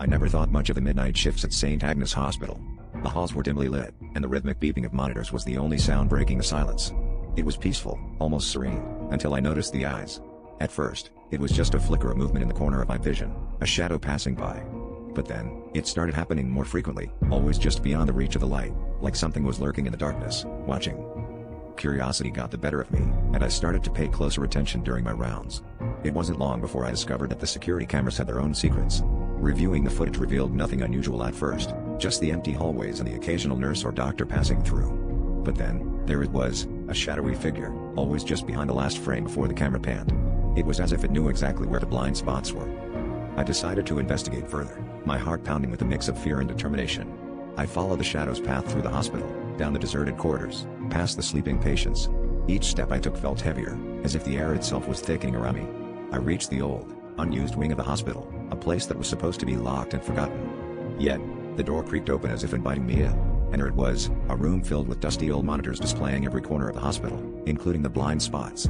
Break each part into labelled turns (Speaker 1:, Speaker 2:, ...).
Speaker 1: I never thought much of the midnight shifts at St. Agnes Hospital. The halls were dimly lit, and the rhythmic beeping of monitors was the only sound breaking the silence. It was peaceful, almost serene, until I noticed the eyes. At first, it was just a flicker of movement in the corner of my vision, a shadow passing by. But then, it started happening more frequently, always just beyond the reach of the light, like something was lurking in the darkness, watching. Curiosity got the better of me, and I started to pay closer attention during my rounds. It wasn't long before I discovered that the security cameras had their own secrets. Reviewing the footage revealed nothing unusual at first, just the empty hallways and the occasional nurse or doctor passing through. But then, there it was, a shadowy figure, always just behind the last frame before the camera panned. It was as if it knew exactly where the blind spots were. I decided to investigate further, my heart pounding with a mix of fear and determination. I followed the shadow's path through the hospital, down the deserted corridors, past the sleeping patients. Each step I took felt heavier, as if the air itself was thickening around me. I reached the old, unused wing of the hospital, a place that was supposed to be locked and forgotten. Yet, the door creaked open as if inviting me in, and there it was, a room filled with dusty old monitors displaying every corner of the hospital, including the blind spots.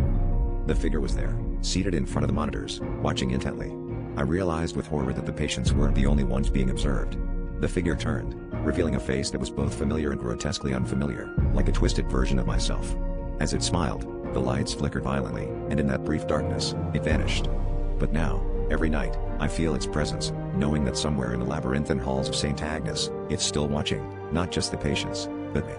Speaker 1: The figure was there, seated in front of the monitors, watching intently. I realized with horror that the patients weren't the only ones being observed. The figure turned, revealing a face that was both familiar and grotesquely unfamiliar, like a twisted version of myself. As it smiled, the lights flickered violently, and in that brief darkness, it vanished. But now, every night, I feel its presence, knowing that somewhere in the labyrinthine halls of St. Agnes, it's still watching, not just the patients, but me.